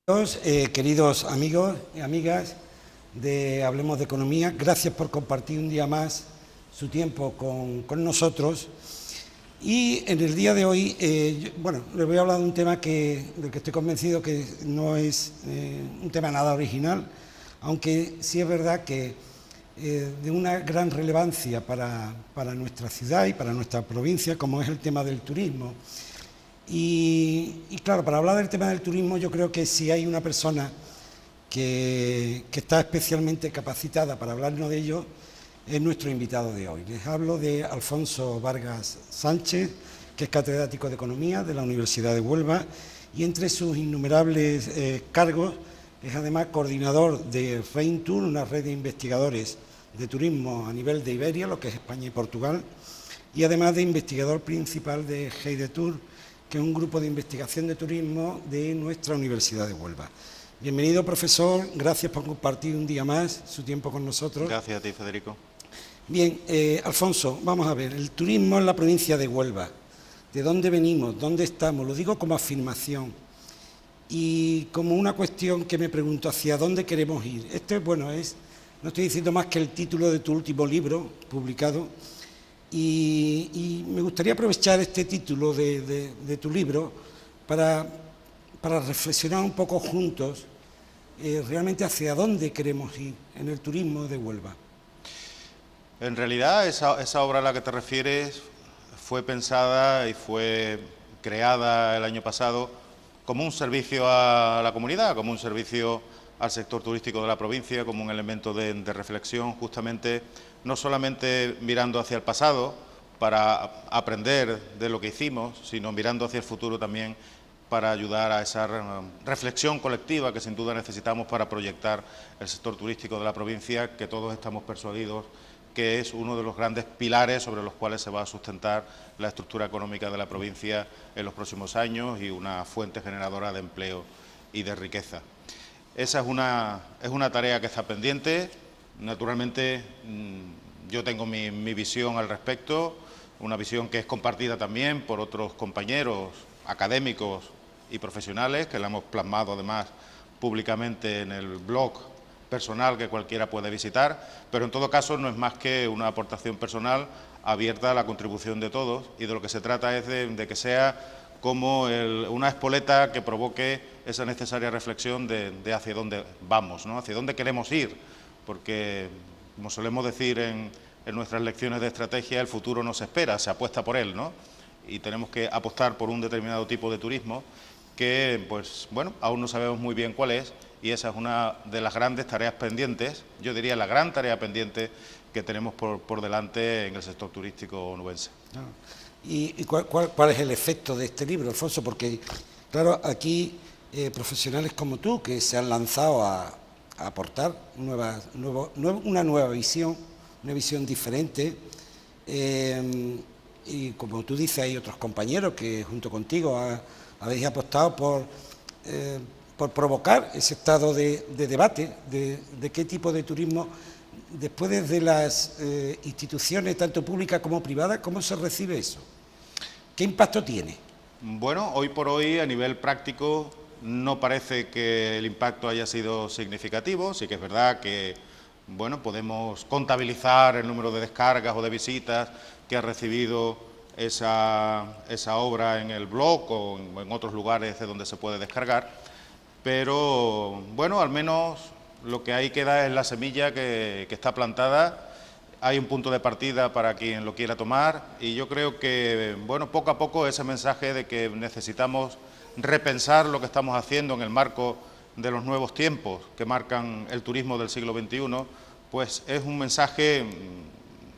Queridos amigos y amigas de Hablemos de Economía, gracias por compartir un día más su tiempo con nosotros. Y en el día de hoy, les voy a hablar de un tema del que estoy convencido que no es un tema nada original, aunque sí es verdad que de una gran relevancia para nuestra ciudad y para nuestra provincia, como es el tema del turismo. Y claro, para hablar del tema del turismo, yo creo que si hay una persona que está especialmente capacitada para hablarnos de ello, es nuestro invitado de hoy. Les hablo de Alfonso Vargas Sánchez, que es catedrático de Economía de la Universidad de Huelva, y entre sus innumerables cargos es además coordinador de Reintur, una red de investigadores de turismo a nivel de Iberia, lo que es España y Portugal, y además de investigador principal de Heidetour, que es un grupo de investigación de turismo de nuestra Universidad de Huelva. Bienvenido, profesor, gracias por compartir un día más su tiempo con nosotros. Gracias a ti, Federico. Bien, Alfonso, vamos a ver, el turismo en la provincia de Huelva, ¿de dónde venimos? ¿Dónde estamos? Lo digo como afirmación y como una cuestión que me pregunto, ¿hacia dónde queremos ir? No estoy diciendo más que el título de tu último libro publicado, y me gustaría aprovechar este título de tu libro para reflexionar un poco juntos realmente hacia dónde queremos ir en el turismo de Huelva. En realidad, esa obra a la que te refieres fue pensada y fue creada el año pasado como un servicio a la comunidad, como un servicio al sector turístico de la provincia, como un elemento de reflexión, justamente no solamente mirando hacia el pasado para aprender de lo que hicimos, sino mirando hacia el futuro también para ayudar a esa reflexión colectiva que sin duda necesitamos para proyectar el sector turístico de la provincia, que todos estamos persuadidos que es uno de los grandes pilares sobre los cuales se va a sustentar la estructura económica de la provincia en los próximos años y una fuente generadora de empleo y de riqueza. Esa es una tarea que está pendiente. Naturalmente, yo tengo mi visión al respecto, una visión que es compartida también por otros compañeros académicos y profesionales, que la hemos plasmado además públicamente en el blog personal que cualquiera puede visitar, pero en todo caso no es más que una aportación personal abierta a la contribución de todos, y de lo que se trata es de que sea como una espoleta que provoque esa necesaria reflexión de hacia dónde vamos, ¿no? Hacia dónde queremos ir, porque, como solemos decir en nuestras lecciones de estrategia, el futuro no se espera, se apuesta por él, ¿no? Y tenemos que apostar por un determinado tipo de turismo que, pues, bueno, aún no sabemos muy bien cuál es, y esa es una de las grandes tareas pendientes, yo diría la gran tarea pendiente que tenemos por delante en el sector turístico onubense. ¿Y cuál es el efecto de este libro, Alfonso? Porque, claro, aquí profesionales como tú que se han lanzado a aportar una nueva visión, una visión diferente, y como tú dices, hay otros compañeros que junto contigo habéis apostado por provocar ese estado de debate de qué tipo de turismo, después desde las instituciones, tanto públicas como privadas, ¿cómo se recibe eso? ¿Qué impacto tiene? Bueno, hoy por hoy, a nivel práctico, no parece que el impacto haya sido significativo. Sí que es verdad que, bueno, podemos contabilizar el número de descargas o de visitas que ha recibido esa obra en el blog o en otros lugares de donde se puede descargar, pero, bueno, al menos lo que ahí queda es la semilla que está plantada. Hay un punto de partida para quien lo quiera tomar, y yo creo que, bueno, poco a poco ese mensaje de que necesitamos repensar lo que estamos haciendo en el marco de los nuevos tiempos que marcan el turismo del siglo XXI, pues es un mensaje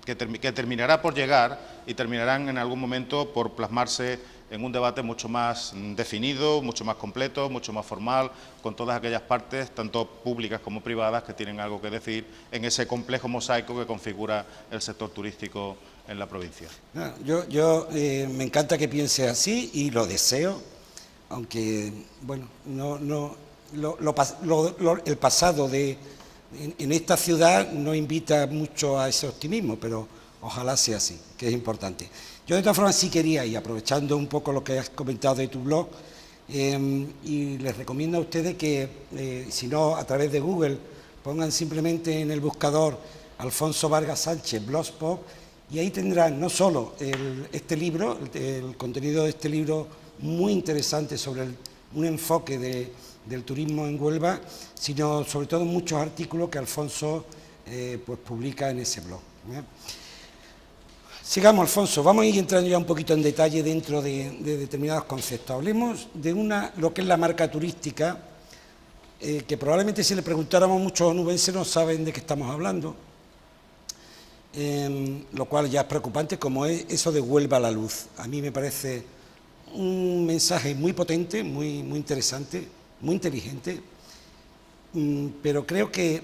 que terminará por llegar y terminarán en algún momento por plasmarse en un debate mucho más definido, mucho más completo, mucho más formal, con todas aquellas partes, tanto públicas como privadas, que tienen algo que decir en ese complejo mosaico que configura el sector turístico en la provincia. Me encanta que piense así y lo deseo, aunque, bueno, el pasado en esta ciudad no invita mucho a ese optimismo, pero ojalá sea así, que es importante. Yo de todas formas sí quería, y aprovechando un poco lo que has comentado de tu blog, Y les recomiendo a ustedes que, si no, a través de Google, pongan simplemente en el buscador Alfonso Vargas Sánchez Blogspot, y ahí tendrán no solo este libro, el contenido de este libro muy interesante sobre un enfoque del turismo en Huelva, sino sobre todo muchos artículos que Alfonso pues publica en ese blog. Sigamos, Alfonso, vamos a ir entrando ya un poquito en detalle dentro de determinados conceptos. Hablemos de lo que es la marca turística, que probablemente si le preguntáramos a muchos onubenses no saben de qué estamos hablando, lo cual ya es preocupante, como es eso de Huelva a la luz. A mí me parece un mensaje muy potente, muy interesante, muy inteligente, pero creo que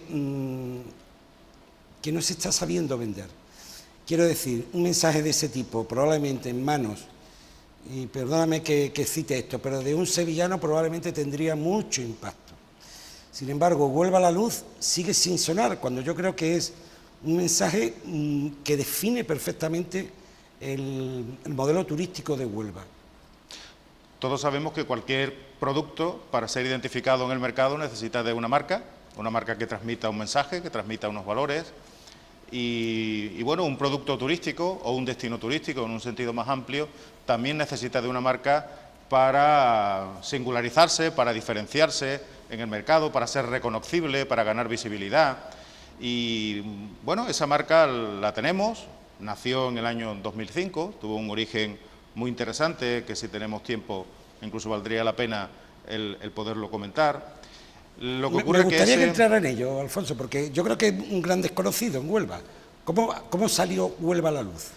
no se está sabiendo vender. Quiero decir, un mensaje de ese tipo, probablemente en manos, y perdóname que cite esto, pero de un sevillano probablemente tendría mucho impacto. Sin embargo, Huelva a la luz sigue sin sonar, cuando yo creo que es un mensaje que define perfectamente el modelo turístico de Huelva. Todos sabemos que cualquier producto, para ser identificado en el mercado, necesita de una marca que transmita un mensaje, que transmita unos valores. Y bueno, un producto turístico o un destino turístico, en un sentido más amplio, también necesita de una marca para singularizarse, para diferenciarse en el mercado, para ser reconocible, para ganar visibilidad. Y bueno, esa marca la tenemos, nació en el año 2005, tuvo un origen muy interesante, que si tenemos tiempo incluso valdría la pena el poderlo comentar. Lo que ocurre me gustaría que entrara en ello, Alfonso, porque yo creo que es un gran desconocido en Huelva. ¿Cómo salió Huelva a la luz?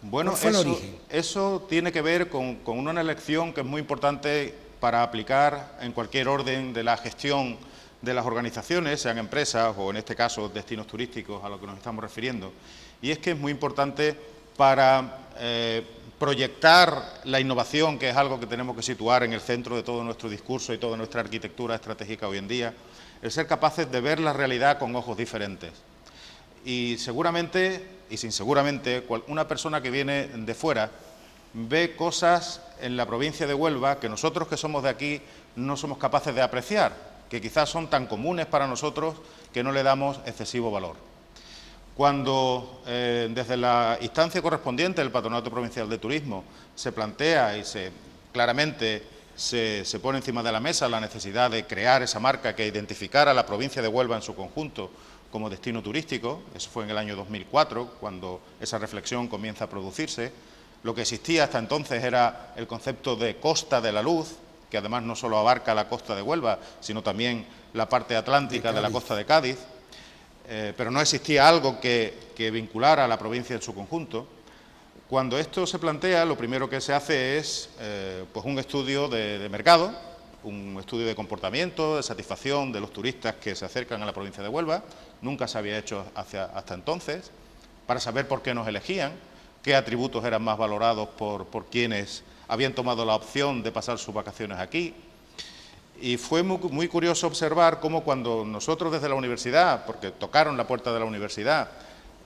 Bueno, ¿Cuál fue el origen? Eso tiene que ver con una elección que es muy importante para aplicar en cualquier orden de la gestión de las organizaciones, sean empresas o en este caso destinos turísticos a lo que nos estamos refiriendo. Y es que es muy importante para proyectar la innovación, que es algo que tenemos que situar en el centro de todo nuestro discurso y toda nuestra arquitectura estratégica hoy en día, el ser capaces de ver la realidad con ojos diferentes. Y seguramente, y sin seguramente, una persona que viene de fuera ve cosas en la provincia de Huelva que nosotros que somos de aquí no somos capaces de apreciar, que quizás son tan comunes para nosotros que no le damos excesivo valor. Cuando desde la instancia correspondiente del Patronato Provincial de Turismo se plantea y claramente se pone encima de la mesa la necesidad de crear esa marca que identificara a la provincia de Huelva en su conjunto como destino turístico, eso fue en el año 2004, cuando esa reflexión comienza a producirse. Lo que existía hasta entonces era el concepto de Costa de la Luz, que además no solo abarca la costa de Huelva, sino también la parte atlántica de la costa de Cádiz. Pero no existía algo que vinculara a la provincia en su conjunto. Cuando esto se plantea, lo primero que se hace es pues un estudio de mercado, un estudio de comportamiento, de satisfacción de los turistas que se acercan a la provincia de Huelva. Nunca se había hecho hasta entonces, para saber por qué nos elegían, qué atributos eran más valorados por quienes habían tomado la opción de pasar sus vacaciones aquí. Y fue muy curioso observar cómo cuando nosotros desde la universidad, porque tocaron la puerta de la universidad,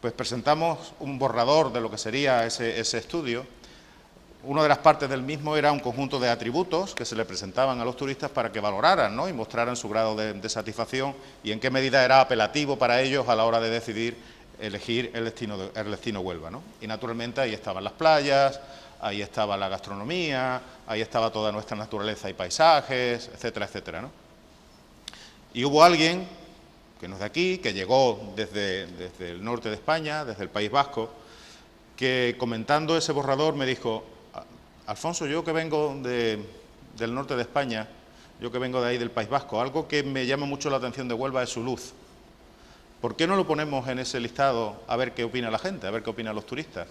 pues presentamos un borrador de lo que sería ese estudio. Una de las partes del mismo era un conjunto de atributos que se le presentaban a los turistas para que valoraran, ¿no?, y mostraran su grado de satisfacción y en qué medida era apelativo para ellos a la hora de decidir elegir el destino Huelva, ¿no? Y naturalmente ahí estaban las playas, ahí estaba la gastronomía, ahí estaba toda nuestra naturaleza y paisajes, etcétera, etcétera, ¿no? Y hubo alguien, que no es de aquí, que llegó desde el norte de España, desde el País Vasco, que comentando ese borrador me dijo: Alfonso, yo que vengo del norte de España, yo que vengo de ahí del País Vasco, algo que me llama mucho la atención de Huelva es su luz. ¿Por qué no lo ponemos en ese listado a ver qué opina la gente, a ver qué opinan los turistas?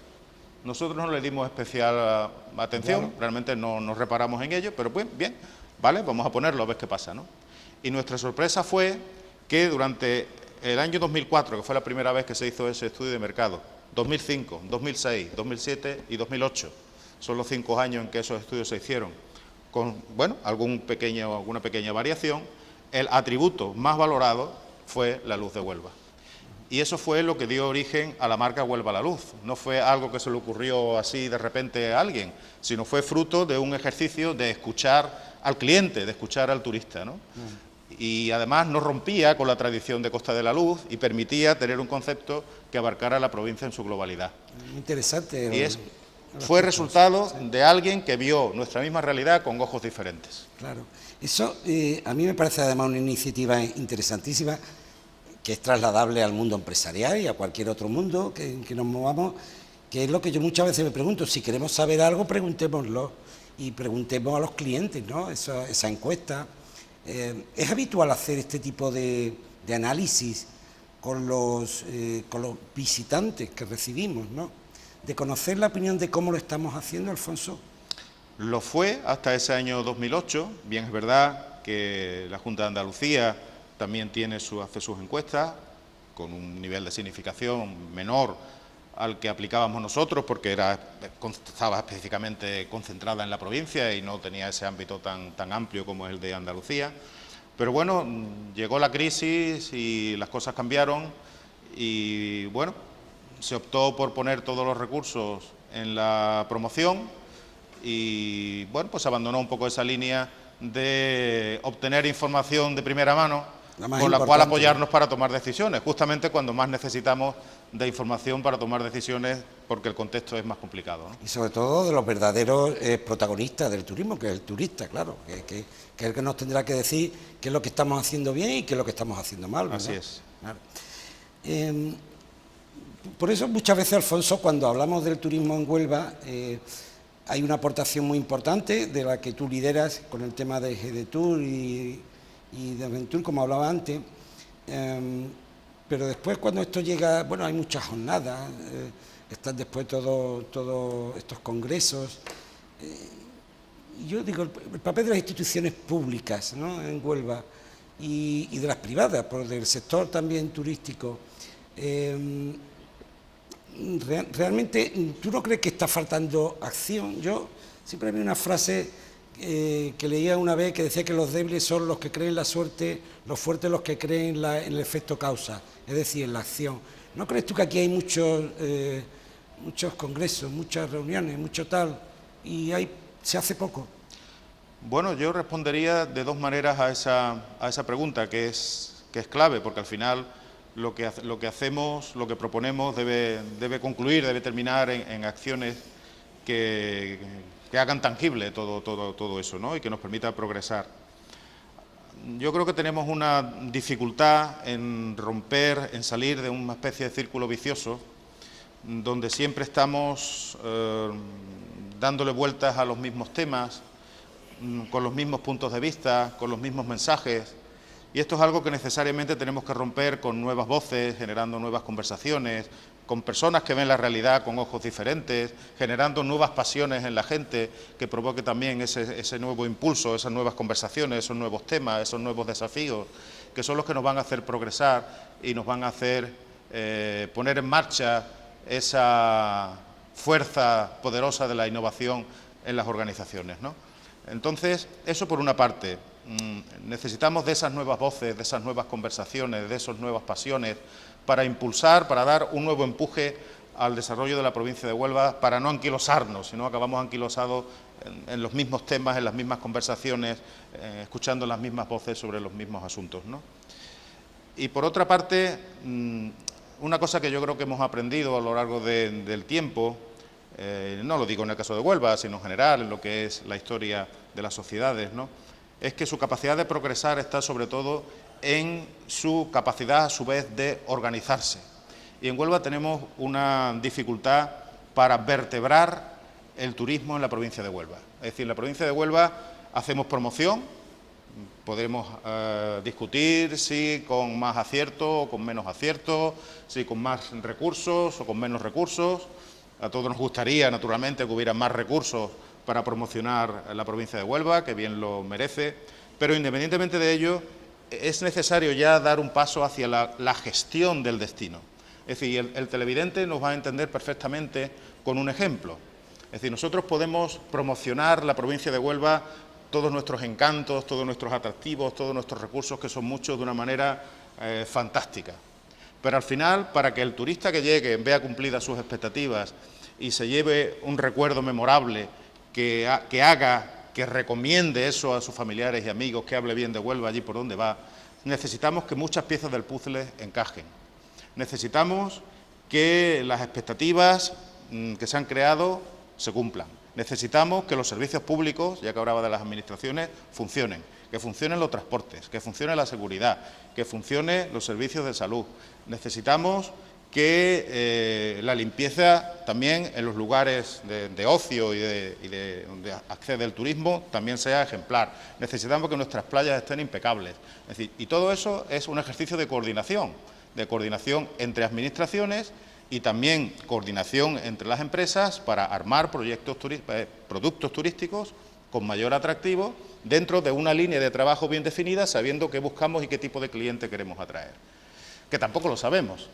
Nosotros no le dimos especial atención, claro, realmente no nos reparamos en ello, pero pues bien, vale, vamos a ponerlo a ver qué pasa, ¿no? Y nuestra sorpresa fue que durante el año 2004, que fue la primera vez que se hizo ese estudio de mercado, 2005, 2006, 2007 y 2008, son los 5 años en que esos estudios se hicieron, con, bueno, alguna pequeña variación, el atributo más valorado fue la luz de Huelva. Y eso fue lo que dio origen a la marca Huelva a la Luz. No fue algo que se le ocurrió así de repente a alguien, sino fue fruto de un ejercicio de escuchar al cliente, de escuchar al turista, ¿no? Y además no rompía con la tradición de Costa de la Luz y permitía tener un concepto que abarcara la provincia en su globalidad. Muy interesante. Y fue resultado de alguien que vio nuestra misma realidad con ojos diferentes. Claro. Eso a mí me parece además una iniciativa interesantísima, que es trasladable al mundo empresarial y a cualquier otro mundo que nos movamos, que es lo que yo muchas veces me pregunto: si queremos saber algo, preguntémoslo, y preguntemos a los clientes, ¿no? Esa encuesta. ¿Es habitual hacer este tipo de análisis con los visitantes que recibimos, ¿no? De conocer la opinión de cómo lo estamos haciendo, Alfonso. Lo fue hasta ese año 2008. Bien, es verdad que la Junta de Andalucía también hace sus encuestas con un nivel de significación menor al que aplicábamos nosotros, porque estaba específicamente concentrada en la provincia y no tenía ese ámbito tan amplio como es el de Andalucía. Pero bueno, llegó la crisis y las cosas cambiaron y bueno, se optó por poner todos los recursos en la promoción y bueno, pues abandonó un poco esa línea de obtener información de primera mano con la cual apoyarnos para tomar decisiones, justamente cuando más necesitamos de información para tomar decisiones, porque el contexto es más complicado, ¿no? Y sobre todo de los verdaderos protagonistas del turismo, que es el turista, claro, que es el que nos tendrá que decir qué es lo que estamos haciendo bien y qué es lo que estamos haciendo mal, ¿verdad? Así es. Claro. Por eso muchas veces, Alfonso, cuando hablamos del turismo en Huelva, hay una aportación muy importante de la que tú lideras con el tema de GDTour y de Aventur, como hablaba antes, pero después cuando esto llega, bueno, hay muchas jornadas, están después todos estos congresos. Yo digo, el papel de las instituciones públicas, ¿no?, en Huelva y de las privadas, del sector también turístico. Realmente, ¿tú no crees que está faltando acción? Yo siempre vi una frase que leía una vez que decía que los débiles son los que creen en la suerte, los fuertes los que creen en el efecto causa, es decir, en la acción. ¿No crees tú que aquí hay muchos congresos, muchas reuniones, mucho tal, y se hace poco? Bueno, yo respondería de dos maneras a esa pregunta, que es clave, porque al final lo que hacemos, lo que proponemos debe concluir, debe terminar en acciones que hagan tangible todo eso, ¿no?, y que nos permita progresar. Yo creo que tenemos una dificultad en romper, en salir de una especie de círculo vicioso, donde siempre estamos dándole vueltas a los mismos temas, con los mismos puntos de vista, con los mismos mensajes, y esto es algo que necesariamente tenemos que romper con nuevas voces, generando nuevas conversaciones, con personas que ven la realidad con ojos diferentes, generando nuevas pasiones en la gente, que provoque también ese nuevo impulso, esas nuevas conversaciones, esos nuevos temas, esos nuevos desafíos, que son los que nos van a hacer progresar y nos van a hacer poner en marcha esa fuerza poderosa de la innovación en las organizaciones, ¿no? Entonces, eso por una parte. Necesitamos de esas nuevas voces, de esas nuevas conversaciones, de esas nuevas pasiones, para impulsar, para dar un nuevo empuje al desarrollo de la provincia de Huelva, para no anquilosarnos, sino acabamos anquilosados en los mismos temas, en las mismas conversaciones, escuchando las mismas voces sobre los mismos asuntos, ¿no? Y por otra parte, una cosa que yo creo que hemos aprendido a lo largo del tiempo, no lo digo en el caso de Huelva, sino en general, en lo que es la historia de las sociedades, ¿no?, es que su capacidad de progresar está sobre todo en su capacidad a su vez de organizarse. Y en Huelva tenemos una dificultad para vertebrar el turismo en la provincia de Huelva. Es decir, en la provincia de Huelva hacemos promoción, podemos discutir si con más acierto o con menos acierto, si con más recursos o con menos recursos. A todos nos gustaría, naturalmente, que hubiera más recursos para promocionar la provincia de Huelva, que bien lo merece, pero independientemente de ello, es necesario ya dar un paso hacia la gestión del destino. Es decir, el televidente nos va a entender perfectamente con un ejemplo. Es decir, nosotros podemos promocionar la provincia de Huelva, todos nuestros encantos, todos nuestros atractivos, todos nuestros recursos, que son muchos, de una manera fantástica. Pero al final, para que el turista que llegue vea cumplidas sus expectativas y se lleve un recuerdo memorable que haga que recomiende eso a sus familiares y amigos, que hable bien de Huelva allí por donde va. Necesitamos que muchas piezas del puzzle encajen. Necesitamos que las expectativas que se han creado se cumplan. Necesitamos que los servicios públicos, ya que hablaba de las administraciones, funcionen. Que funcionen los transportes, que funcione la seguridad, que funcionen los servicios de salud. Necesitamos que la limpieza también en los lugares de ocio y donde accede el turismo también sea ejemplar. Necesitamos que nuestras playas estén impecables. Es decir, y todo eso es un ejercicio de coordinación entre administraciones y también coordinación entre las empresas para armar productos turísticos con mayor atractivo dentro de una línea de trabajo bien definida, sabiendo qué buscamos y qué tipo de cliente queremos atraer. Que tampoco lo sabemos.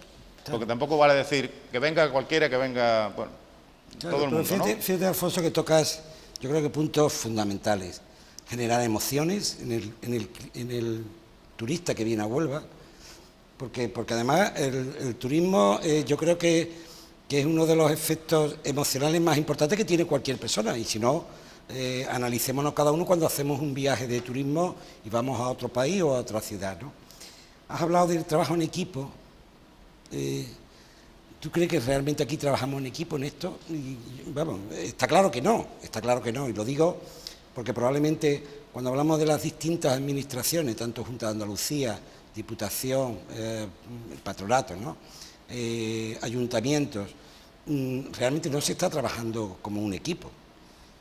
Porque tampoco vale decir que venga cualquiera, que venga, bueno, claro, todo el mundo, fíjate, ¿no? Fíjate, Alfonso, que tocas, yo creo que puntos fundamentales. Generar emociones en el turista que viene a Huelva, porque además el turismo yo creo que es uno de los efectos emocionales más importantes que tiene cualquier persona, y si no, analicémonos cada uno cuando hacemos un viaje de turismo y vamos a otro país o a otra ciudad, ¿no? Has hablado del trabajo en equipo. ¿Tú crees que realmente aquí trabajamos en equipo en esto? Y, vamos, está claro que no, y lo digo porque probablemente cuando hablamos de las distintas administraciones, tanto Junta de Andalucía, Diputación, patronatos, ¿no? Ayuntamientos, realmente no se está trabajando como un equipo.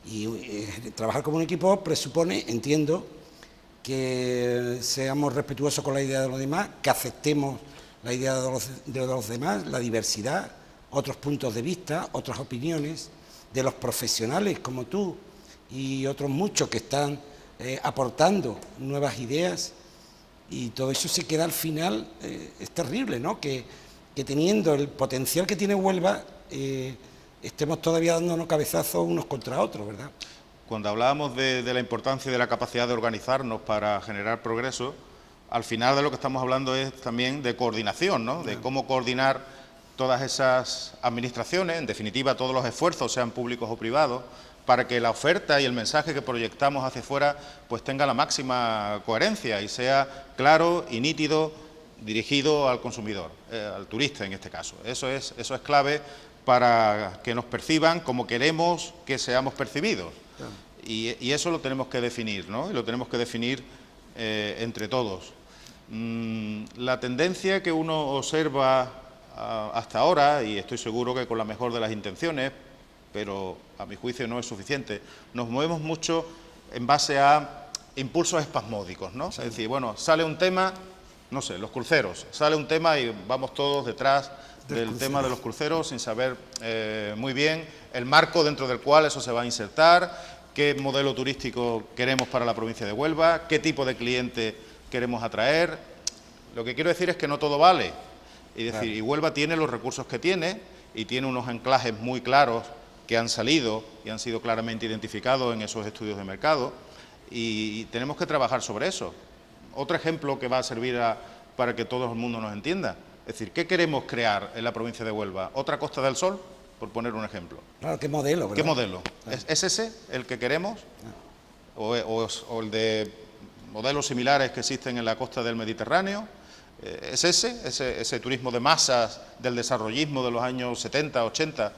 Y trabajar como un equipo presupone, entiendo, que seamos respetuosos con la idea de los demás, que aceptemos la idea de los demás, la diversidad, otros puntos de vista, otras opiniones, de los profesionales como tú y otros muchos que están aportando nuevas ideas, y todo eso se queda al final, es terrible, ¿no? Que teniendo el potencial que tiene Huelva, estemos todavía dándonos cabezazos unos contra otros, ¿verdad? Cuando hablábamos de la importancia y de la capacidad de organizarnos para generar progreso, al final de lo que estamos hablando es también de coordinación, ¿no? De cómo coordinar todas esas administraciones, en definitiva todos los esfuerzos, sean públicos o privados, para que la oferta y el mensaje que proyectamos hacia fuera pues tenga la máxima coherencia y sea claro y nítido, dirigido al consumidor, al turista en este caso. Eso es clave para que nos perciban como queremos que seamos percibidos. Claro. Y eso lo tenemos que definir, ¿no? Y lo tenemos que definir entre todos. La tendencia que uno observa hasta ahora, y estoy seguro que con la mejor de las intenciones, pero a mi juicio no es suficiente, nos movemos mucho en base a impulsos espasmódicos, ¿no? Sí. Es decir, bueno, sale un tema, no sé, los cruceros, sale un tema y vamos todos detrás del tema de los cruceros sin saber muy bien el marco dentro del cual eso se va a insertar, qué modelo turístico queremos para la provincia de Huelva, qué tipo de cliente queremos atraer. Lo que quiero decir es que no todo vale. Y decir, claro. Y Huelva tiene los recursos que tiene y tiene unos anclajes muy claros que han salido y han sido claramente identificados en esos estudios de mercado, y tenemos que trabajar sobre eso. Otro ejemplo que va a servir para que todo el mundo nos entienda. Es decir, ¿qué queremos crear en la provincia de Huelva? ¿Otra Costa del Sol? Por poner un ejemplo. Claro, ¿qué modelo? ¿Verdad? ¿Qué modelo? Claro. ¿Es ese el que queremos? ¿O el de modelos similares que existen en la costa del Mediterráneo? ¿Es ese turismo de masas del desarrollismo de los años 70, 80?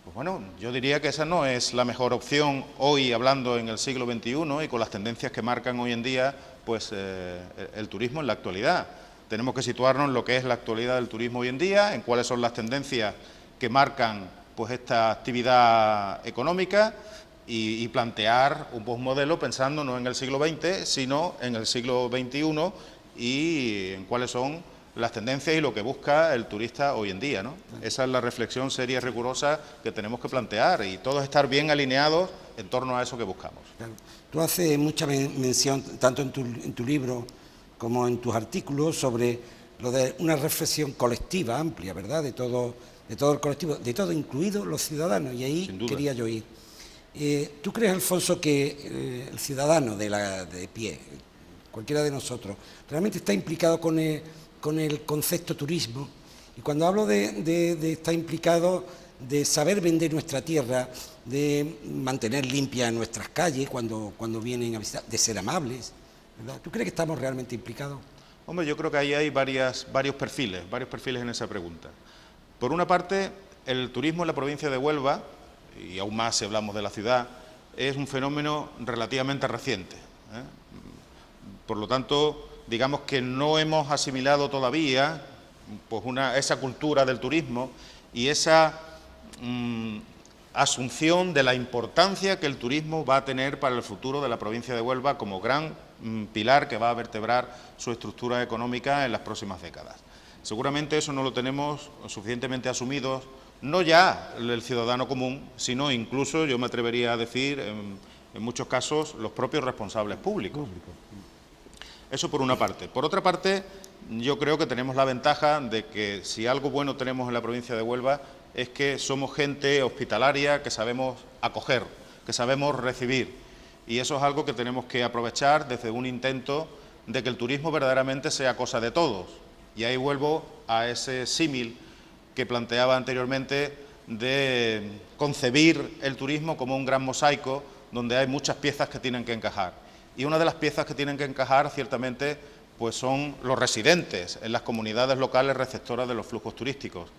Pues bueno, yo diría que esa no es la mejor opción hoy, hablando en el siglo XXI y con las tendencias que marcan hoy en día pues el turismo en la actualidad. Tenemos que situarnos en lo que es la actualidad del turismo hoy en día, en cuáles son las tendencias que marcan pues esta actividad económica y plantear un buen modelo pensando no en el siglo XX, sino en el siglo XXI y en cuáles son las tendencias y lo que busca el turista hoy en día, ¿no? Esa es la reflexión seria y rigurosa que tenemos que plantear y todos estar bien alineados en torno a eso que buscamos. Claro. Tú haces mucha mención, tanto en tu libro como en tus artículos, sobre lo de una reflexión colectiva, amplia, ¿verdad?, de todo el colectivo, de todo, incluidos los ciudadanos, y ahí quería yo ir. ¿Tú crees, Alfonso, que el ciudadano de pie, cualquiera de nosotros, realmente está implicado con el concepto turismo? Y cuando hablo de estar implicado, de saber vender nuestra tierra, de mantener limpias nuestras calles cuando vienen a visitar, de ser amables, ¿verdad? ¿Tú crees que estamos realmente implicados? Hombre, yo creo que ahí hay varios perfiles en esa pregunta. Por una parte, el turismo en la provincia de Huelva, y aún más si hablamos de la ciudad, es un fenómeno relativamente reciente, ¿eh? Por lo tanto, digamos que no hemos asimilado todavía pues esa cultura del turismo y esa asunción de la importancia que el turismo va a tener para el futuro de la provincia de Huelva como gran pilar que va a vertebrar su estructura económica en las próximas décadas. Seguramente eso no lo tenemos suficientemente asumido, no ya el ciudadano común, sino incluso, yo me atrevería a decir, en muchos casos, los propios responsables públicos. Eso por una parte. Por otra parte, yo creo que tenemos la ventaja de que si algo bueno tenemos en la provincia de Huelva es que somos gente hospitalaria, que sabemos acoger, que sabemos recibir. Y eso es algo que tenemos que aprovechar desde un intento de que el turismo verdaderamente sea cosa de todos. Y ahí vuelvo a ese símil que planteaba anteriormente de concebir el turismo como un gran mosaico donde hay muchas piezas que tienen que encajar. Y una de las piezas que tienen que encajar, ciertamente, pues son los residentes en las comunidades locales receptoras de los flujos turísticos,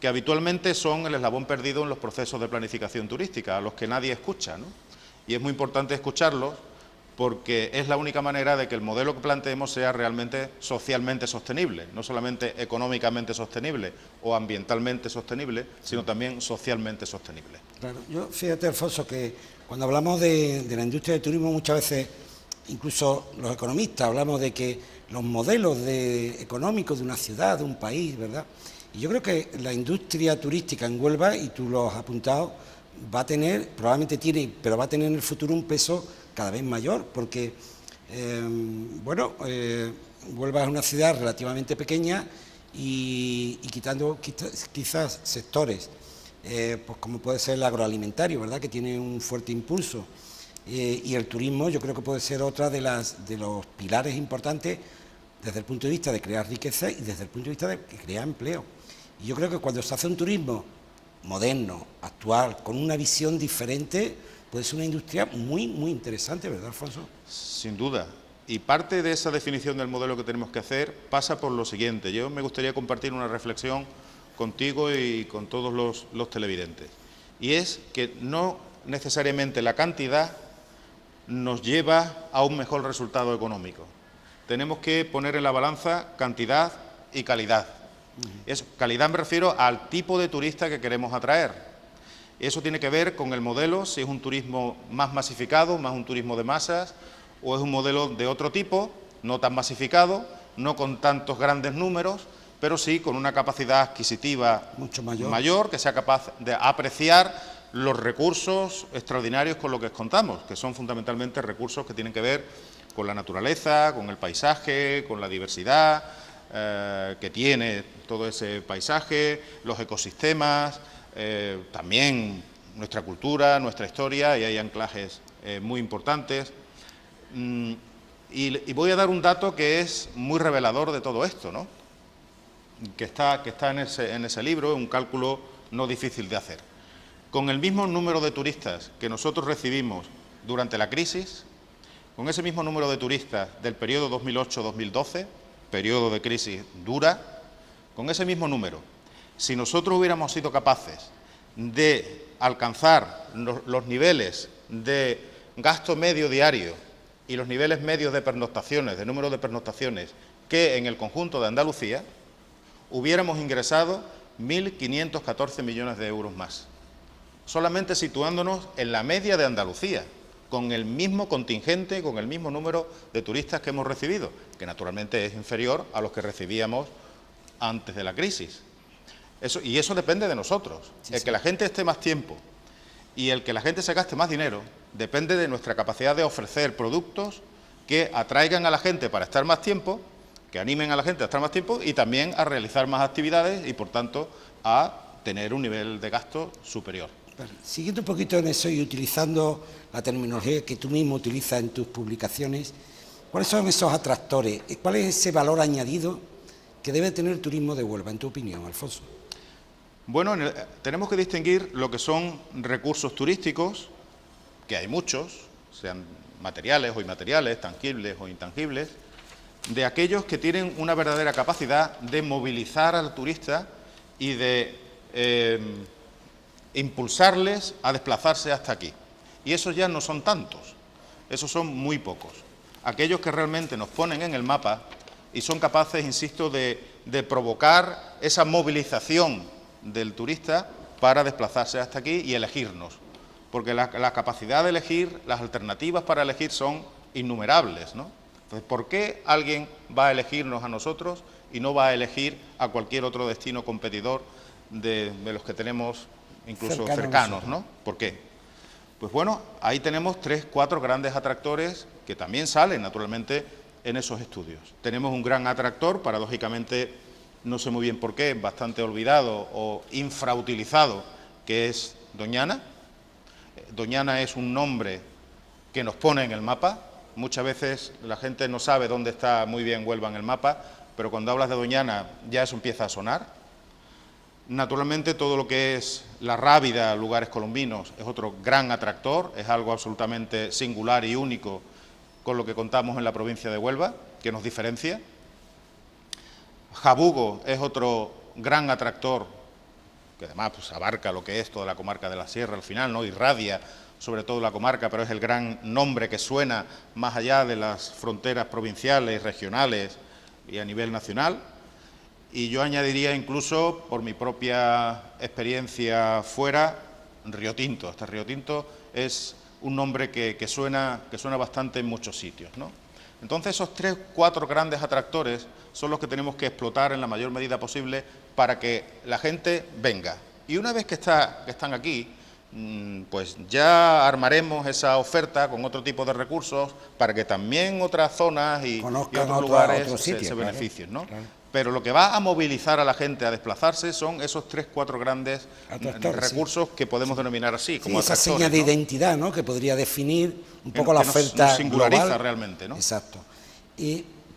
que habitualmente son el eslabón perdido en los procesos de planificación turística, a los que nadie escucha, ¿no? Y es muy importante escucharlos porque es la única manera de que el modelo que planteemos sea realmente socialmente sostenible, no solamente económicamente sostenible o ambientalmente sostenible, sino también socialmente sostenible. Claro, yo fíjate, Alfonso, que cuando hablamos de la industria del turismo muchas veces, incluso los economistas, hablamos de que los modelos económicos de una ciudad, de un país, ¿verdad? Y yo creo que la industria turística en Huelva, y tú lo has apuntado, va a tener, probablemente tiene, pero va a tener en el futuro un peso cada vez mayor, porque, Huelva es una ciudad relativamente pequeña y quitando quizás sectores, pues como puede ser el agroalimentario, ¿verdad?, que tiene un fuerte impulso, y el turismo yo creo que puede ser otra de los pilares importantes desde el punto de vista de crear riqueza y desde el punto de vista de crear empleo. Y yo creo que cuando se hace un turismo moderno, actual, con una visión diferente, puede ser una industria muy, muy interesante, ¿verdad, Alfonso? Sin duda. Y parte de esa definición del modelo que tenemos que hacer pasa por lo siguiente. Yo me gustaría compartir una reflexión contigo y con todos los televidentes. Y es que no necesariamente la cantidad nos lleva a un mejor resultado económico. Tenemos que poner en la balanza cantidad y calidad. Calidad me refiero al tipo de turista que queremos atraer. Eso tiene que ver con el modelo, si es un turismo más masificado, más un turismo de masas, o es un modelo de otro tipo, no tan masificado, no con tantos grandes números, pero sí con una capacidad adquisitiva mucho mayor, que sea capaz de apreciar los recursos extraordinarios con los que contamos, que son fundamentalmente recursos que tienen que ver con la naturaleza, con el paisaje, con la diversidad que tiene todo ese paisaje, los ecosistemas, también nuestra cultura, nuestra historia, y hay anclajes muy importantes. Y voy a dar un dato que es muy revelador de todo esto, ¿no?, que está en ese libro, un cálculo no difícil de hacer. Con el mismo número de turistas que nosotros recibimos durante la crisis, con ese mismo número de turistas del periodo 2008-2012, periodo de crisis dura, con ese mismo número, si nosotros hubiéramos sido capaces de alcanzar los niveles de gasto medio diario y los niveles medios de pernoctaciones, de número de pernoctaciones, que en el conjunto de Andalucía, hubiéramos ingresado 1.514 millones de euros más, solamente situándonos en la media de Andalucía, con el mismo contingente, con el mismo número de turistas que hemos recibido, que naturalmente es inferior a los que recibíamos antes de la crisis. Y eso depende de nosotros. Que la gente esté más tiempo y el que la gente se gaste más dinero depende de nuestra capacidad de ofrecer productos que atraigan a la gente para estar más tiempo, que animen a la gente a estar más tiempo y también a realizar más actividades y, por tanto, a tener un nivel de gasto superior. Siguiendo un poquito en eso y utilizando la terminología que tú mismo utilizas en tus publicaciones, ¿cuáles son esos atractores? ¿Cuál es ese valor añadido que debe tener el turismo de Huelva, en tu opinión, Alfonso? Bueno, tenemos que distinguir lo que son recursos turísticos, que hay muchos, sean materiales o inmateriales, tangibles o intangibles, de aquellos que tienen una verdadera capacidad de movilizar al turista y de impulsarles a desplazarse hasta aquí. Y esos ya no son tantos, esos son muy pocos. Aquellos que realmente nos ponen en el mapa y son capaces, insisto, de provocar esa movilización del turista para desplazarse hasta aquí y elegirnos. Porque la capacidad de elegir, las alternativas para elegir son innumerables, ¿no? Entonces, ¿por qué alguien va a elegirnos a nosotros y no va a elegir a cualquier otro destino competidor de los que tenemos incluso cercanos, ¿no? ¿Por qué? Pues bueno, ahí tenemos 3, 4 grandes atractores que también salen, naturalmente, en esos estudios. Tenemos un gran atractor, paradójicamente, no sé muy bien por qué, bastante olvidado o infrautilizado, que es Doñana. Doñana es un nombre que nos pone en el mapa. Muchas veces la gente no sabe dónde está muy bien Huelva en el mapa, pero cuando hablas de Doñana ya eso empieza a sonar. Naturalmente todo lo que es la Rábida, lugares colombinos, es otro gran atractor, es algo absolutamente singular y único con lo que contamos en la provincia de Huelva, que nos diferencia. Jabugo es otro gran atractor, que además pues, abarca lo que es toda la comarca de la Sierra al final, ¿no? Irradia sobre todo la comarca, pero es el gran nombre que suena más allá de las fronteras provinciales, regionales y a nivel nacional. Y yo añadiría incluso, por mi propia experiencia fuera, Río Tinto. Hasta Río Tinto es un nombre que suena bastante en muchos sitios, ¿no? Entonces esos 3, 4 grandes atractores son los que tenemos que explotar en la mayor medida posible para que la gente venga. Y una vez que están aquí, pues ya armaremos esa oferta con otro tipo de recursos para que también otras zonas y otros lugares se beneficien, ¿no? Claro. Pero lo que va a movilizar a la gente a desplazarse son esos 3, 4 grandes recursos que podemos denominar así, como esa seña de identidad, ¿no? Que podría definir un poco la oferta nos singulariza global. Realmente, ¿no? Exacto.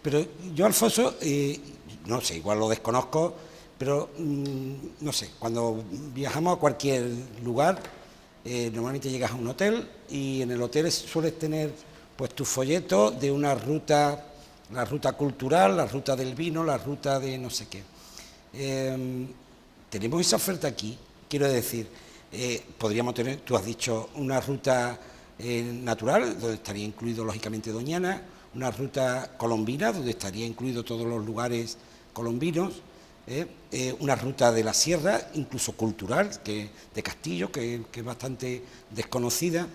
Pero yo, Alfonso, no sé, igual lo desconozco, pero no sé, cuando viajamos a cualquier lugar, normalmente llegas a un hotel y en el hotel sueles tener pues tu folleto de una ruta, la ruta cultural, la ruta del vino, la ruta de no sé qué. Tenemos esa oferta aquí, quiero decir, podríamos tener, tú has dicho, una ruta natural, donde estaría incluido lógicamente Doñana, una ruta colombina, donde estaría incluido todos los lugares colombinos, una ruta de la sierra, incluso cultural, de Castillo, que es bastante desconocida,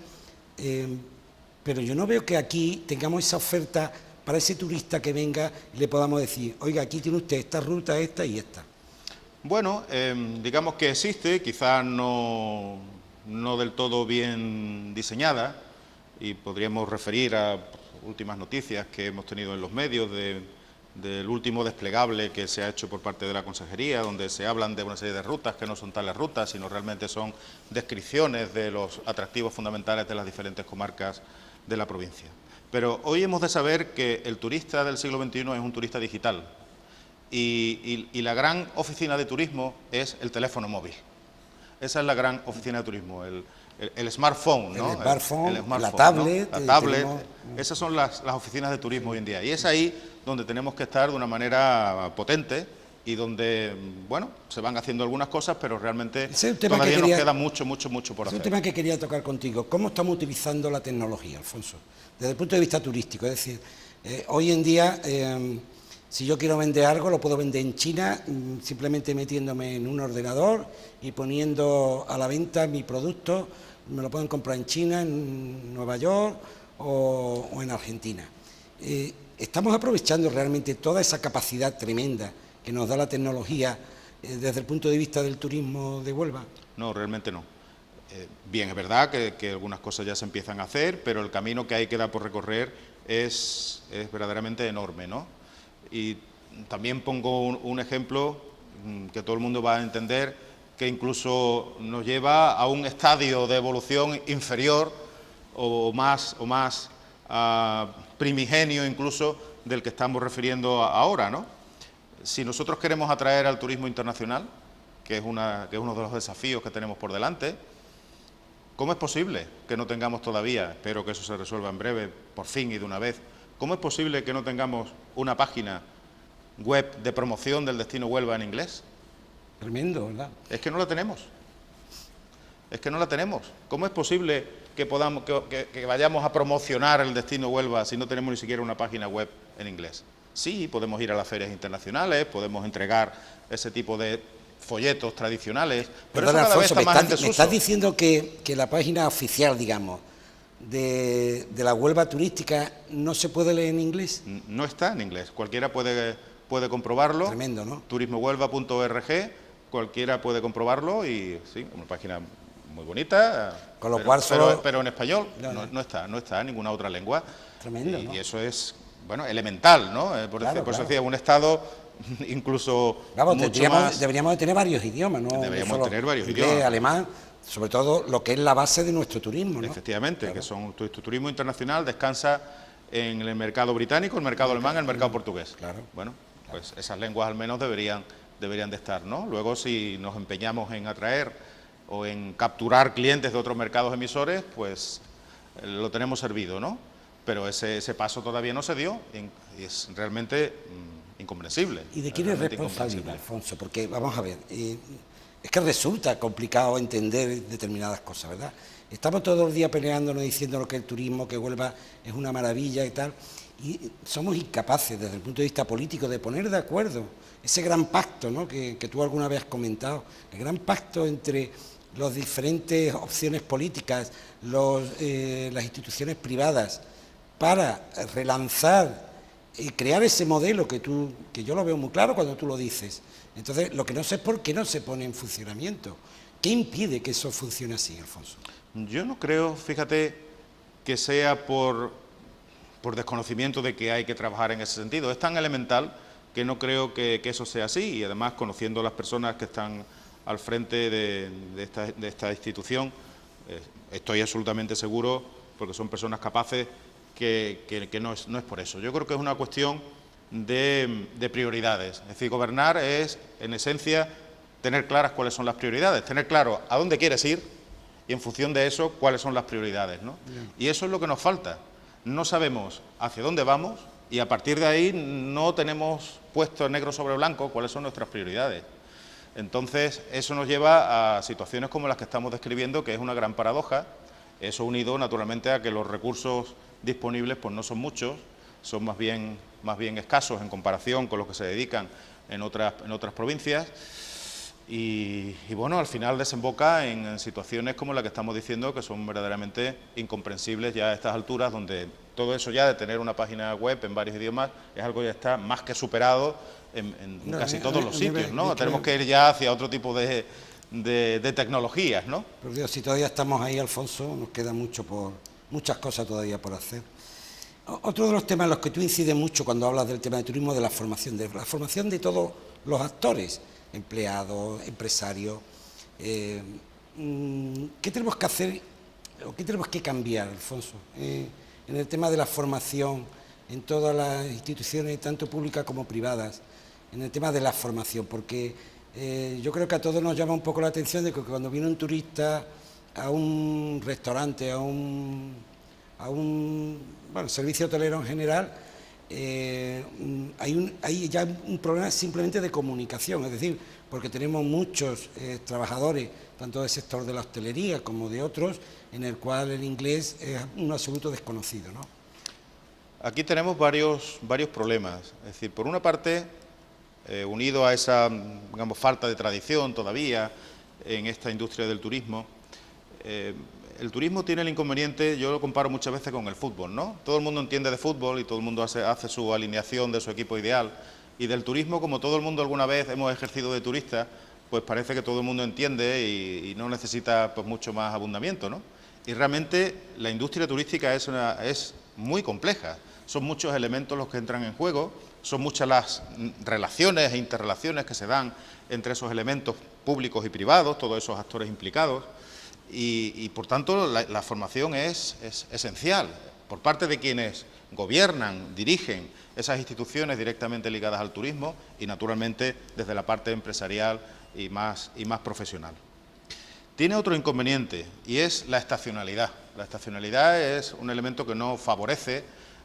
pero yo no veo que aquí tengamos esa oferta para ese turista que venga y le podamos decir, oiga, aquí tiene usted esta ruta, esta y esta. Bueno, digamos que existe, quizás no del todo bien diseñada, y podríamos referir a últimas noticias que hemos tenido en los medios del último desplegable que se ha hecho por parte de la Consejería, donde se hablan de una serie de rutas que no son tales rutas, sino realmente son descripciones de los atractivos fundamentales de las diferentes comarcas de la provincia. Pero hoy hemos de saber que el turista del siglo XXI es un turista digital y la gran oficina de turismo es el teléfono móvil. Esa es la gran oficina de turismo, el smartphone, ¿no? El smartphone, la tablet. ¿no? La tablet, esas son las oficinas de turismo hoy en día. Y es ahí donde tenemos que estar de una manera potente y donde, bueno, se van haciendo algunas cosas, pero realmente todavía nos queda mucho por hacer. Es un tema que quería tocar contigo. ¿Cómo estamos utilizando la tecnología, Alfonso? Desde el punto de vista turístico, es decir, hoy en día, si yo quiero vender algo, lo puedo vender en China, simplemente metiéndome en un ordenador y poniendo a la venta mi producto. Me lo pueden comprar en China, en Nueva York o en Argentina. ¿Estamos aprovechando realmente toda esa capacidad tremenda que nos da la tecnología desde el punto de vista del turismo de Huelva? No, realmente no. Bien, es verdad que algunas cosas ya se empiezan a hacer, pero el camino que hay que dar por recorrer es verdaderamente enorme, ¿no? Y también pongo un ejemplo que todo el mundo va a entender, que incluso nos lleva a un estadio de evolución inferior o más primigenio incluso del que estamos refiriendo ahora, ¿no? Si nosotros queremos atraer al turismo internacional, que es uno de los desafíos que tenemos por delante. ¿Cómo es posible que no tengamos todavía, espero que eso se resuelva en breve, por fin y de una vez, cómo es posible que no tengamos una página web de promoción del destino Huelva en inglés? Tremendo, ¿verdad? Es que no la tenemos. Es que no la tenemos. ¿Cómo es posible que vayamos a promocionar el destino Huelva si no tenemos ni siquiera una página web en inglés? Sí, podemos ir a las ferias internacionales, podemos entregar ese tipo de folletos tradicionales, pero perdona, eso cada vez Alfonso, está más en me desuso. estás diciendo que la página oficial, digamos, de la Huelva turística no se puede leer en inglés? No está en inglés, cualquiera puede comprobarlo. Tremendo, ¿no? turismohuelva.org, cualquiera puede comprobarlo y sí, una página muy bonita, con lo cual pero en español no está en ninguna otra lengua. Tremendo, y, ¿no? y eso es, bueno, elemental, ¿no? Por eso decía, un Estado incluso deberíamos de tener varios idiomas, ¿no? Deberíamos tener varios inglés, idiomas. alemán, sobre todo lo que es la base de nuestro turismo, ¿no? Efectivamente, que son tu turismo internacional descansa en el mercado británico, el mercado alemán, el mercado portugués. Claro. Bueno, pues esas lenguas al menos deberían de estar, ¿no? Luego, si nos empeñamos en atraer o en capturar clientes de otros mercados emisores, pues lo tenemos servido, ¿no? Pero ese paso todavía no se dio y es realmente incomprensible. ¿Y de quién es responsabilidad, Alfonso? Porque, vamos a ver, es que resulta complicado entender determinadas cosas, ¿verdad? Estamos todos los días peleándonos diciendo lo que el turismo, que Huelva es una maravilla y tal, y somos incapaces desde el punto de vista político de poner de acuerdo ese gran pacto, ¿no?, que tú alguna vez has comentado, el gran pacto entre las diferentes opciones políticas, las instituciones privadas, para relanzar y crear ese modelo que yo lo veo muy claro cuando tú lo dices. Entonces, lo que no sé es por qué no se pone en funcionamiento. ¿Qué impide que eso funcione así, Alfonso? Yo no creo, fíjate, que sea por desconocimiento de que hay que trabajar en ese sentido. Es tan elemental que no creo que eso sea así, y además, conociendo a las personas que están al frente de esta institución, estoy absolutamente seguro, porque son personas capaces, que no es por eso. Yo creo que es una cuestión de prioridades. Es decir, gobernar es, en esencia, tener claras cuáles son las prioridades, tener claro a dónde quieres ir y, en función de eso, cuáles son las prioridades, ¿no? Y eso es lo que nos falta. No sabemos hacia dónde vamos y, a partir de ahí, no tenemos puesto negro sobre blanco cuáles son nuestras prioridades. Entonces, eso nos lleva a situaciones como las que estamos describiendo, que es una gran paradoja. Eso unido, naturalmente, a que los recursos disponibles pues no son muchos, son más bien escasos en comparación con los que se dedican en otras provincias, y bueno, al final desemboca en situaciones como la que estamos diciendo, que son verdaderamente incomprensibles ya a estas alturas, donde todo eso ya de tener una página web en varios idiomas es algo que ya está más que superado en casi todos los sitios, ¿no? Tenemos que ir ya hacia otro tipo de tecnologías, ¿no? Por Dios, si todavía estamos ahí, Alfonso, nos queda muchas cosas todavía por hacer. Otro de los temas en los que tú incides mucho cuando hablas del tema de turismo, de la formación de todos los actores, empleados, empresarios. ¿Qué tenemos que hacer o qué tenemos que cambiar, Alfonso, en el tema de la formación en todas las instituciones, tanto públicas como privadas, en el tema de la formación? Porque yo creo que a todos nos llama un poco la atención de que cuando viene un turista a un restaurante, a un servicio hotelero en general, hay ya un problema simplemente de comunicación, es decir, porque tenemos muchos trabajadores, tanto del sector de la hostelería como de otros, en el cual el inglés es un absoluto desconocido, ¿no? Aquí tenemos varios problemas. Es decir, por una parte, unido a esa, digamos, falta de tradición todavía en esta industria del turismo, el turismo tiene el inconveniente, yo lo comparo muchas veces con el fútbol, ¿no? Todo el mundo entiende de fútbol y todo el mundo hace su alineación de su equipo ideal, y del turismo, como todo el mundo alguna vez hemos ejercido de turista, pues parece que todo el mundo entiende y no necesita pues mucho más abundamiento, ¿no? Y realmente la industria turística es muy compleja, son muchos elementos los que entran en juego, son muchas las relaciones e interrelaciones que se dan entre esos elementos públicos y privados, todos esos actores implicados, y por tanto la formación es esencial por parte de quienes gobiernan, dirigen esas instituciones directamente ligadas al turismo, y naturalmente desde la parte empresarial y más profesional. Tiene otro inconveniente y es la estacionalidad. La estacionalidad es un elemento que no favorece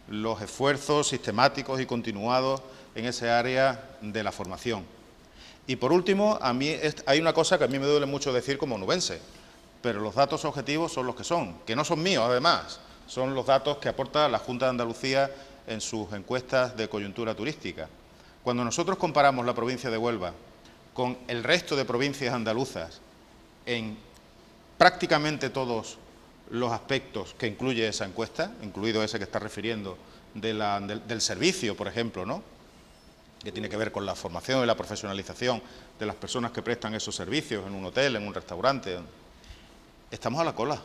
los esfuerzos sistemáticos y continuados en ese área de la formación. Y por último, a mí hay una cosa que a mí me duele mucho decir como onubense, pero los datos objetivos son los que no son míos además, son los datos que aporta la Junta de Andalucía en sus encuestas de coyuntura turística. Cuando nosotros comparamos la provincia de Huelva con el resto de provincias andaluzas en prácticamente todos los aspectos que incluye esa encuesta, incluido ese que está refiriendo del servicio, por ejemplo, ¿no?, que tiene que ver con la formación y la profesionalización de las personas que prestan esos servicios en un hotel, en un restaurante, estamos a la cola.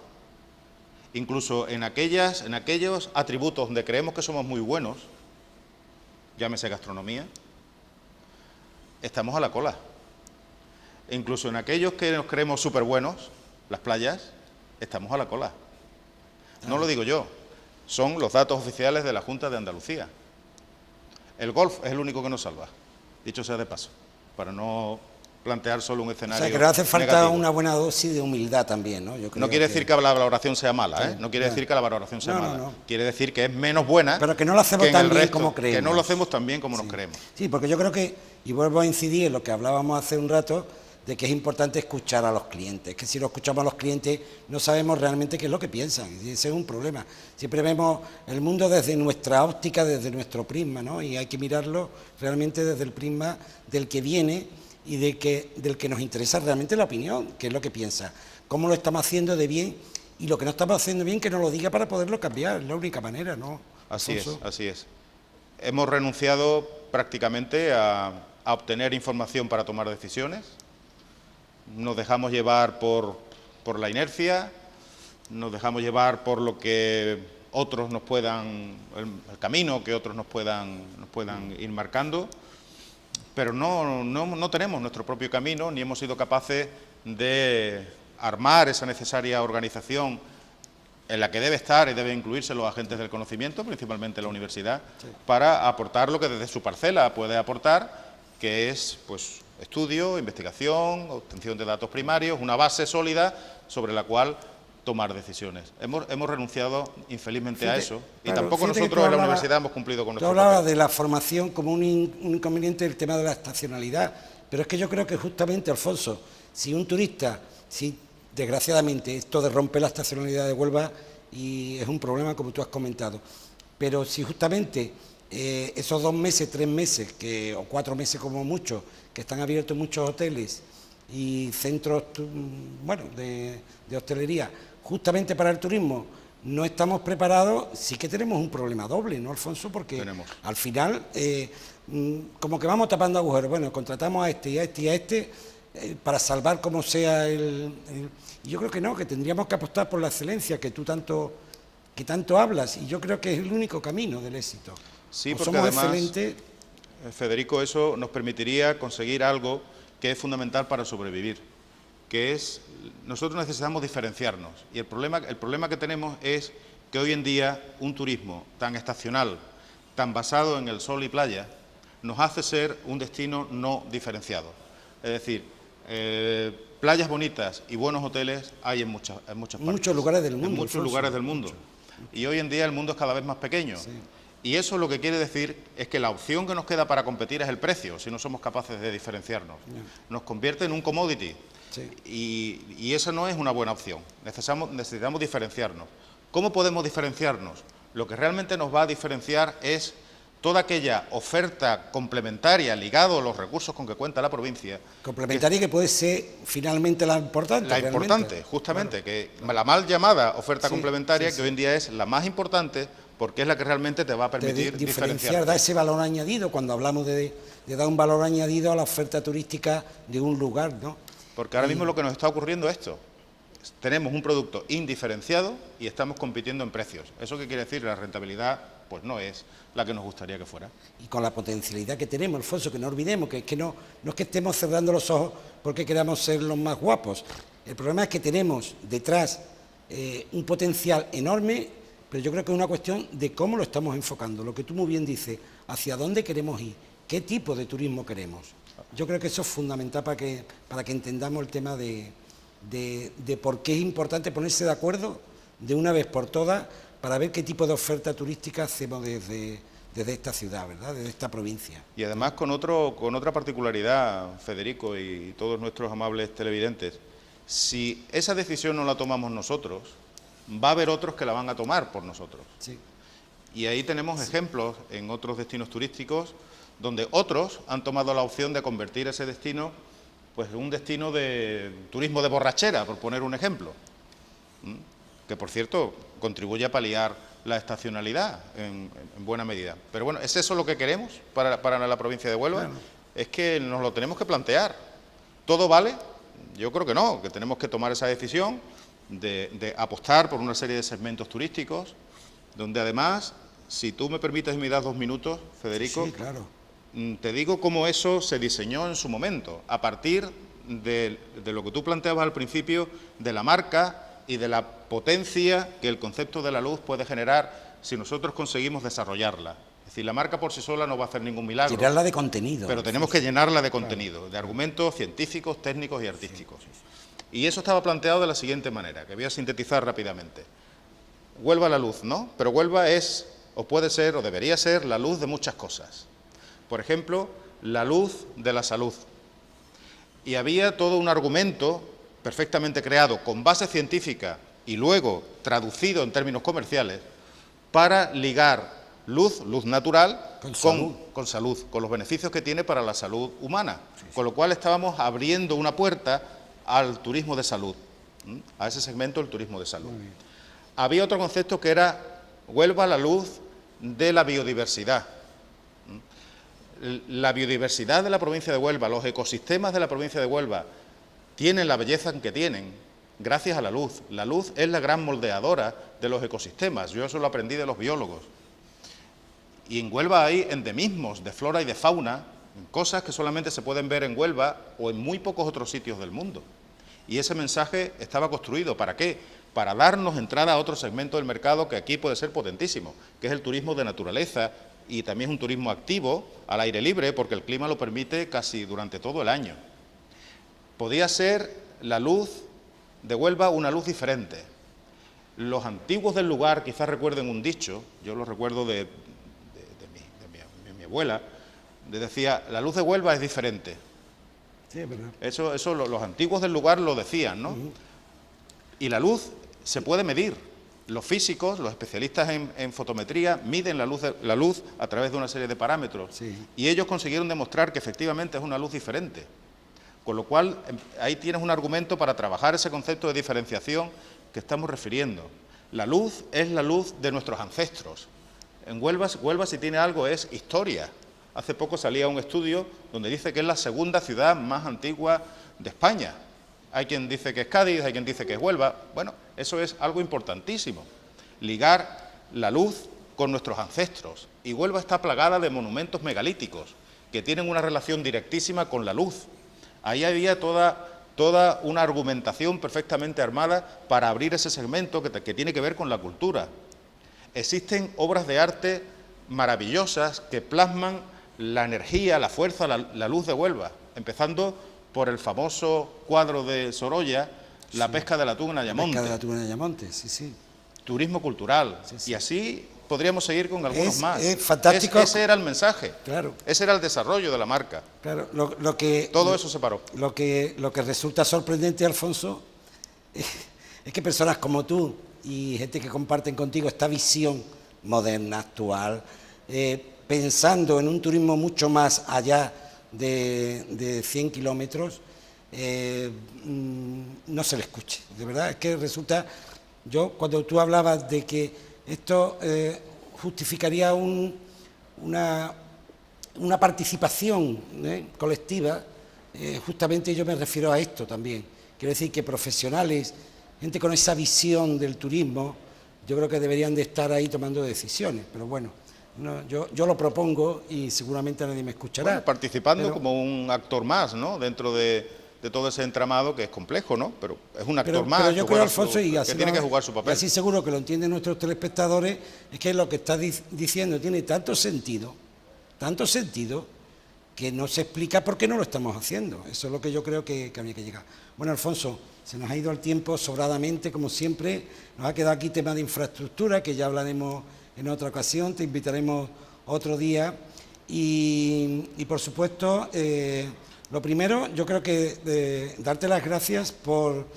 Incluso en aquellos atributos donde creemos que somos muy buenos, llámese gastronomía, estamos a la cola. Incluso en aquellos que nos creemos súper buenos, las playas, estamos a la cola. No lo digo yo, son los datos oficiales de la Junta de Andalucía. El golf es el único que nos salva, dicho sea de paso, para no plantear solo un escenario negativo. O sea, que hace falta negativo. Una buena dosis de humildad también, ¿no? Yo creo no quiere decir que la valoración sea mala, ¿eh? Sí, No quiere decir que la valoración sea mala. No. Quiere decir que es menos buena, pero que no lo hacemos tan bien resto, como creemos. que no lo hacemos tan bien como nos creemos. Sí, porque yo creo que, y vuelvo a incidir en lo que hablábamos hace un rato, de que es importante escuchar a los clientes, que si no escuchamos a los clientes no sabemos realmente qué es lo que piensan, y ese es un problema. Siempre vemos el mundo desde nuestra óptica, desde nuestro prisma, ¿no? Y hay que mirarlo realmente desde el prisma del que viene y del que nos interesa realmente la opinión, qué es lo que piensa, cómo lo estamos haciendo de bien, y lo que no estamos haciendo bien que nos lo diga para poderlo cambiar, es la única manera, ¿no? Así es. Hemos renunciado prácticamente a obtener información para tomar decisiones. Nos dejamos llevar por la inercia, nos dejamos llevar por lo que otros nos puedan, el camino que otros nos puedan ir marcando, pero no tenemos nuestro propio camino, ni hemos sido capaces de armar esa necesaria organización en la que debe estar y debe incluirse los agentes del conocimiento, principalmente la universidad, para aportar lo que desde su parcela puede aportar, que es, pues, estudio, investigación, obtención de datos primarios, una base sólida sobre la cual tomar decisiones. Hemos renunciado infelizmente a eso, y claro, tampoco nosotros en la universidad hemos cumplido con nuestro papel. Tú hablabas papel. de la formación como un inconveniente del tema de la estacionalidad, pero es que yo creo que justamente, Alfonso, si un turista, si desgraciadamente esto rompe la estacionalidad de Huelva y es un problema como tú has comentado, pero si justamente esos 2 meses, 3 meses, o 4 meses como mucho, que están abiertos muchos hoteles y centros de hostelería, justamente para el turismo, no estamos preparados, sí que tenemos un problema doble, ¿no, Alfonso? Porque al final, como que vamos tapando agujeros. Bueno, contratamos a este y a este y a este para salvar como sea y yo creo que no, que tendríamos que apostar por la excelencia que tú tanto hablas, y yo creo que es el único camino del éxito. Sí, o porque somos además, excelentes. Federico, eso nos permitiría conseguir algo que es fundamental para sobrevivir, que es, nosotros necesitamos diferenciarnos, y el problema que tenemos es que hoy en día un turismo tan estacional, tan basado en el sol y playa, nos hace ser un destino no diferenciado. Es decir, playas bonitas y buenos hoteles hay en muchas partes. Muchos lugares del mundo. En muchos lugares del mundo. Y hoy en día el mundo es cada vez más pequeño. Sí. Y eso lo que quiere decir es que la opción que nos queda para competir es el precio, si no somos capaces de diferenciarnos. Nos convierte en un commodity. Sí. Y esa no es una buena opción. Necesitamos diferenciarnos. ¿Cómo podemos diferenciarnos? Lo que realmente nos va a diferenciar es toda aquella oferta complementaria ligada a los recursos con que cuenta la provincia. Complementaria que puede ser finalmente la importante. La importante, justamente, que la mal llamada oferta complementaria, que hoy en día es la más importante, porque es la que realmente te va a permitir diferenciar. Da ese valor añadido cuando hablamos de dar un valor añadido a la oferta turística de un lugar, ¿no? Porque ahora mismo lo que nos está ocurriendo es esto. Tenemos un producto indiferenciado y estamos compitiendo en precios. ¿Eso qué quiere decir? La rentabilidad pues no es la que nos gustaría que fuera. Y con la potencialidad que tenemos, Alfonso, que no olvidemos, que no es que estemos cerrando los ojos porque queramos ser los más guapos. El problema es que tenemos detrás un potencial enorme, pero yo creo que es una cuestión de cómo lo estamos enfocando. Lo que tú muy bien dices, hacia dónde queremos ir, qué tipo de turismo queremos. Yo creo que eso es fundamental para que entendamos el tema de por qué es importante ponerse de acuerdo de una vez por todas para ver qué tipo de oferta turística hacemos desde esta ciudad, ¿verdad?, desde esta provincia. Y además con otra particularidad, Federico y todos nuestros amables televidentes, si esa decisión no la tomamos nosotros, va a haber otros que la van a tomar por nosotros. Sí. Y ahí tenemos ejemplos en otros destinos turísticos donde otros han tomado la opción de convertir ese destino pues en un destino de turismo de borrachera, por poner un ejemplo, que por cierto contribuye a paliar la estacionalidad en buena medida. Pero bueno, ¿es eso lo que queremos para la provincia de Huelva? Bueno. Es que nos lo tenemos que plantear. ¿Todo vale? Yo creo que no, que tenemos que tomar esa decisión de apostar por una serie de segmentos turísticos, donde además, si tú me permites y me das 2 minutos, Federico, sí, claro, te digo cómo eso se diseñó en su momento, a partir de lo que tú planteabas al principio, de la marca y de la potencia que el concepto de la luz puede generar si nosotros conseguimos desarrollarla. Es decir, la marca por sí sola no va a hacer ningún milagro. Llenarla de contenido. Pero tenemos que llenarla de contenido, de argumentos científicos, técnicos y artísticos. Y eso estaba planteado de la siguiente manera, que voy a sintetizar rápidamente. Huelva la luz, ¿no? Pero Huelva es, o puede ser, o debería ser, la luz de muchas cosas. Por ejemplo, la luz de la salud. Y había todo un argumento perfectamente creado, con base científica y luego traducido en términos comerciales, para ligar luz natural con salud, con los beneficios que tiene para la salud humana. Sí, sí. Con lo cual estábamos abriendo una puerta al turismo de salud, a ese segmento del turismo de salud. Había otro concepto que era Huelva la luz de la biodiversidad. La biodiversidad de la provincia de Huelva, los ecosistemas de la provincia de Huelva tienen la belleza que tienen gracias a la luz. La luz es la gran moldeadora de los ecosistemas. Yo eso lo aprendí de los biólogos. Y en Huelva hay endemismos de flora y de fauna, cosas que solamente se pueden ver en Huelva o en muy pocos otros sitios del mundo. Y ese mensaje estaba construido, ¿para qué? Para darnos entrada a otro segmento del mercado que aquí puede ser potentísimo, que es el turismo de naturaleza, y también es un turismo activo, al aire libre, porque el clima lo permite casi durante todo el año. Podía ser la luz de Huelva una luz diferente. Los antiguos del lugar quizás recuerden un dicho, yo lo recuerdo de mi abuela, decía, la luz de Huelva es diferente. Sí, es verdad. Eso los antiguos del lugar lo decían, ¿no? Y la luz se puede medir. Los físicos, los especialistas en fotometría, miden la luz a través de una serie de parámetros. Sí. Y ellos consiguieron demostrar que efectivamente es una luz diferente. Con lo cual, ahí tienes un argumento para trabajar ese concepto de diferenciación que estamos refiriendo. La luz es la luz de nuestros ancestros. En Huelva si tiene algo es historia. Hace poco salía un estudio donde dice que es la segunda ciudad más antigua de España. Hay quien dice que es Cádiz, hay quien dice que es Huelva. Bueno, eso es algo importantísimo. Ligar la luz con nuestros ancestros. Y Huelva está plagada de monumentos megalíticos que tienen una relación directísima con la luz. Ahí había toda una argumentación perfectamente armada para abrir ese segmento que tiene que ver con la cultura. Existen obras de arte maravillosas que plasman la energía, la fuerza, la luz de Huelva, empezando por el famoso cuadro de Sorolla, La pesca del atún en Ayamonte. La pesca del atún en Ayamonte, sí, sí. Turismo cultural. Sí, sí. Y así podríamos seguir con algunos más. Es fantástico. Ese era el mensaje. Claro. Ese era el desarrollo de la marca. Claro. Todo eso se paró. Lo que resulta sorprendente, Alfonso, es que personas como tú y gente que comparten contigo esta visión moderna, actual, pensando en un turismo mucho más allá de 100 kilómetros, no se le escuche. De verdad, es que resulta... Yo, cuando tú hablabas de que esto justificaría una participación colectiva, justamente yo me refiero a esto también. Quiero decir que profesionales, gente con esa visión del turismo, yo creo que deberían de estar ahí tomando decisiones, pero bueno, no, yo lo propongo y seguramente nadie me escuchará. Bueno, participando como un actor más, ¿no?, dentro de todo ese entramado que es complejo, ¿no? Pero es un actor más. Pero yo creo, Alfonso, y así que tiene que jugar su papel. Y así seguro que lo entienden nuestros telespectadores, es que lo que está diciendo tiene tanto sentido, que no se explica por qué no lo estamos haciendo. Eso es lo que yo creo que había que llegar. Bueno, Alfonso, se nos ha ido el tiempo sobradamente, como siempre. Nos ha quedado aquí tema de infraestructura, que ya hablaremos en otra ocasión, te invitaremos otro día. Y por supuesto, lo primero, yo creo que darte las gracias por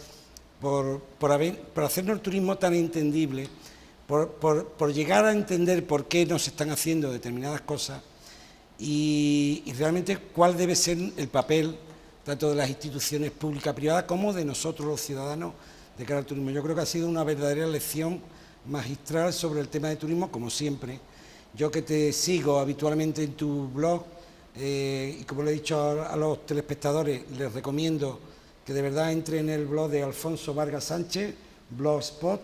hacernos el turismo tan entendible, por llegar a entender por qué no se están haciendo determinadas cosas y realmente cuál debe ser el papel tanto de las instituciones públicas privadas como de nosotros los ciudadanos de cara al turismo. Yo creo que ha sido una verdadera lección magistral sobre el tema de turismo, como siempre. Yo que te sigo habitualmente en tu blog y como le he dicho a los telespectadores, les recomiendo que de verdad entren en el blog de Alfonso Vargas Sánchez, Blogspot,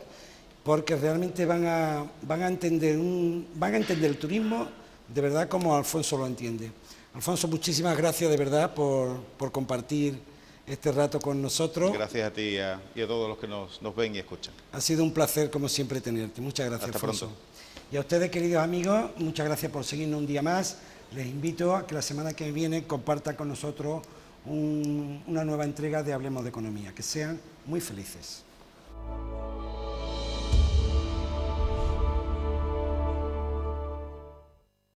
porque realmente van a entender el turismo de verdad como Alfonso lo entiende. Alfonso, muchísimas gracias de verdad por compartir este rato con nosotros. Gracias a ti y a todos los que nos ven y escuchan. Ha sido un placer como siempre tenerte. Muchas gracias, Hasta Alfonso. pronto. Y a ustedes, queridos amigos, muchas gracias por seguirnos un día más. Les invito a que la semana que viene compartan con nosotros una nueva entrega de Hablemos de Economía. Que sean muy felices.